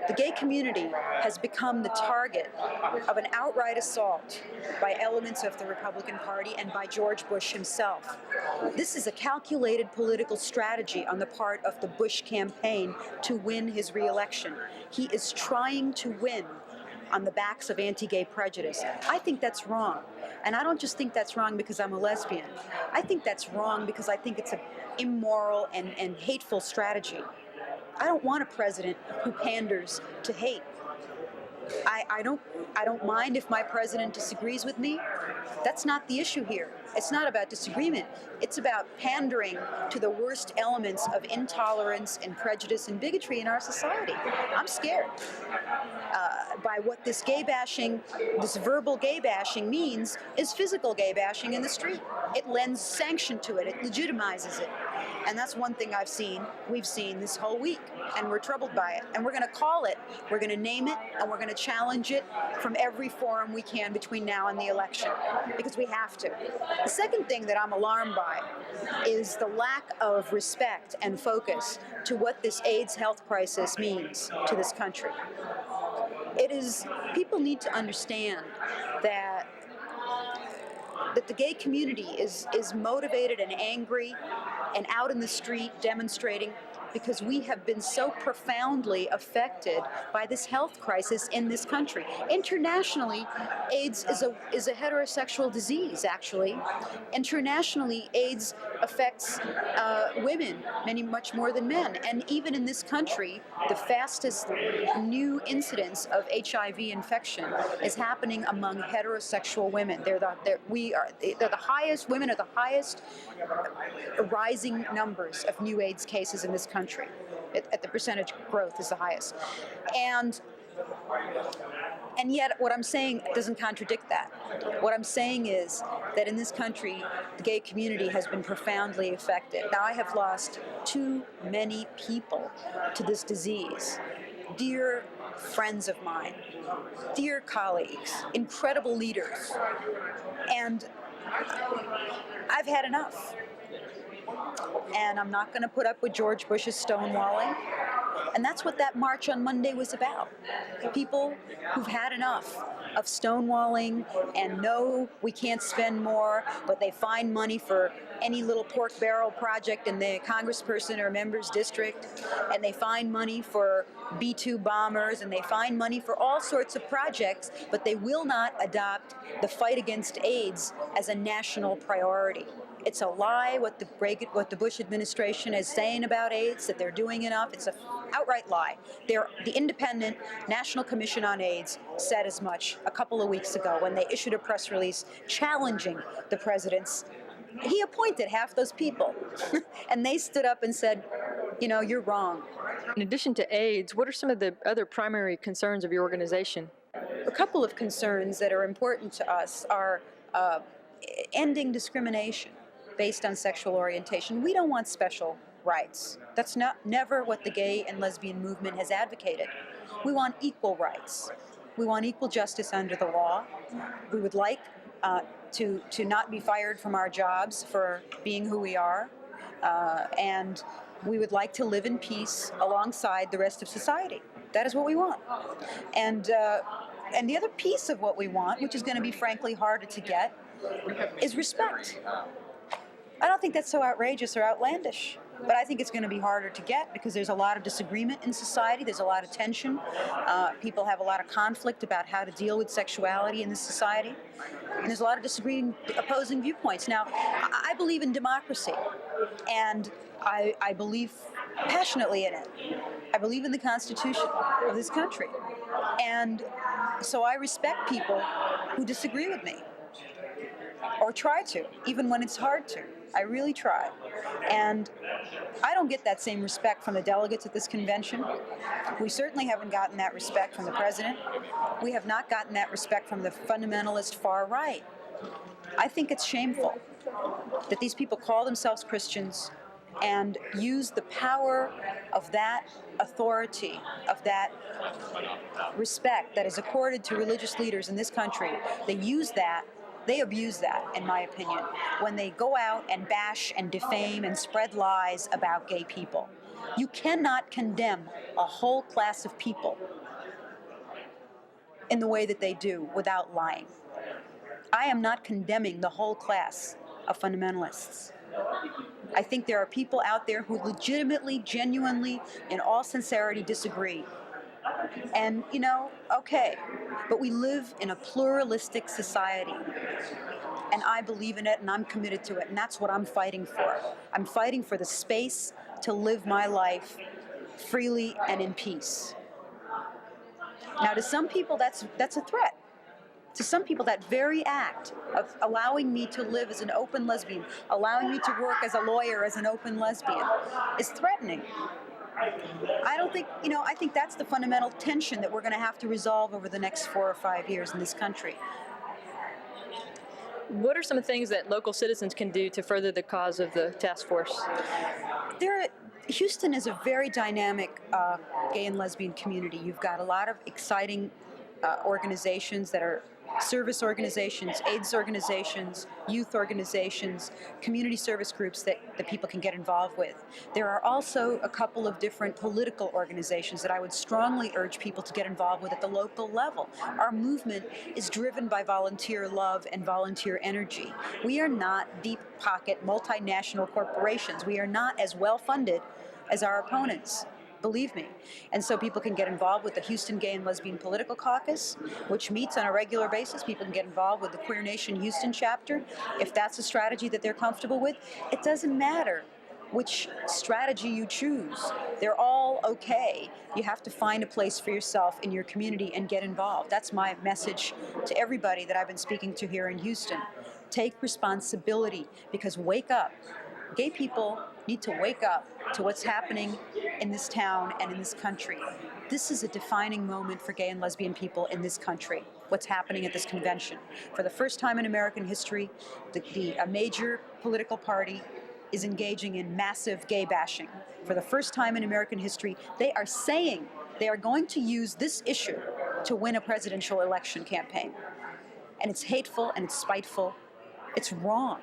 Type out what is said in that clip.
The gay community has become the target of an outright assault by elements of the Republican Party and by George Bush himself. This is a calculated political strategy on the part of the Bush campaign to win his re-election. He is trying to win on the backs of anti-gay prejudice. I think that's wrong. And I don't just think that's wrong because I'm a lesbian. I think that's wrong because I think it's an immoral and hateful strategy. I don't want a president who panders to hate. I don't mind if my president disagrees with me. That's not the issue here. It's not about disagreement. It's about pandering to the worst elements of intolerance and prejudice and bigotry in our society. I'm scared by what this gay bashing, this verbal gay bashing means is physical gay bashing in the street. It lends sanction to it. It legitimizes it. And that's one thing we've seen this whole week, and we're troubled by it. And we're going to call it, we're going to name it, and we're going to challenge it from every forum we can between now and the election, because we have to. The second thing that I'm alarmed by is the lack of respect and focus to what this AIDS health crisis means to this country. People need to understand that the gay community is motivated and angry and out in the street demonstrating because we have been so profoundly affected by this health crisis in this country. Internationally, AIDS is a heterosexual disease, actually. Internationally, AIDS affects women much more than men. And even in this country, the fastest new incidence of HIV infection is happening among heterosexual women. They're the highest. Women are the highest rising numbers of new AIDS cases in this country. At the percentage growth is the highest. And yet what I'm saying doesn't contradict that. What I'm saying is that in this country, the gay community has been profoundly affected. Now, I have lost too many people to this disease. Dear friends of mine, dear colleagues, incredible leaders, and I've had enough. And I'm not going to put up with George Bush's stonewalling. And that's what that march on Monday was about. People who've had enough of stonewalling and know we can't spend more, but they find money for any little pork barrel project in the congressperson or member's district, and they find money for B-2 bombers, and they find money for all sorts of projects, but they will not adopt the fight against AIDS as a national priority. It's a lie what the Bush administration is saying about AIDS, that they're doing enough. It's an outright lie. The Independent National Commission on AIDS said as much a couple of weeks ago when they issued a press release challenging the president's. He appointed half those people, and they stood up and said, you're wrong. In addition to AIDS, what are some of the other primary concerns of your organization? A couple of concerns that are important to us are ending discrimination based on sexual orientation. We don't want special rights. That's never what the gay and lesbian movement has advocated. We want equal rights. We want equal justice under the law. We would like to not be fired from our jobs for being who we are, and we would like to live in peace alongside the rest of society. That is what we want. And the other piece of what we want, which is going to be frankly harder to get, is respect. I don't think that's so outrageous or outlandish, but I think it's going to be harder to get because there's a lot of disagreement in society. There's a lot of tension. People have a lot of conflict about how to deal with sexuality in this society. And there's a lot of opposing viewpoints. Now, I believe in democracy, and I believe passionately in it. I believe in the Constitution of this country. And so I respect people who disagree with me, or try to, even when it's hard to. I really try. And I don't get that same respect from the delegates at this convention. We certainly haven't gotten that respect from the president. We have not gotten that respect from the fundamentalist far right. I think it's shameful that these people call themselves Christians and use the power of that authority, of that respect that is accorded to religious leaders in this country. They abuse that, in my opinion, when they go out and bash and defame and spread lies about gay people. You cannot condemn a whole class of people in the way that they do without lying. I am not condemning the whole class of fundamentalists. I think there are people out there who legitimately, genuinely, in all sincerity disagree. And, okay, but we live in a pluralistic society. And I believe in it and I'm committed to it. And that's what I'm fighting for. I'm fighting for the space to live my life freely and in peace. Now, to some people, that's a threat. To some people, that very act of allowing me to live as an open lesbian, allowing me to work as a lawyer as an open lesbian, is threatening. I don't think, I think that's the fundamental tension that we're going to have to resolve over the next 4 or 5 years in this country. What are some of the things that local citizens can do to further the cause of the task force? Houston is a very dynamic gay and lesbian community. You've got a lot of exciting organizations that are service organizations, AIDS organizations, youth organizations, community service groups that people can get involved with. There are also a couple of different political organizations that I would strongly urge people to get involved with at the local level. Our movement is driven by volunteer love and volunteer energy. We are not deep pocket multinational corporations. We are not as well funded as our opponents. Believe me. And so people can get involved with the Houston Gay and Lesbian Political Caucus, which meets on a regular basis. People can get involved with the Queer Nation Houston chapter, if that's a strategy that they're comfortable with. It doesn't matter which strategy you choose. They're all okay. You have to find a place for yourself in your community and get involved. That's my message to everybody that I've been speaking to here in Houston. Take responsibility, because wake up. Gay people need to wake up to what's happening in this town and in this country. This is a defining moment for gay and lesbian people in this country, what's happening at this convention. For the first time in American history, a major political party is engaging in massive gay bashing. For the first time in American history, they are saying they are going to use this issue to win a presidential election campaign. And it's hateful and it's spiteful. It's wrong.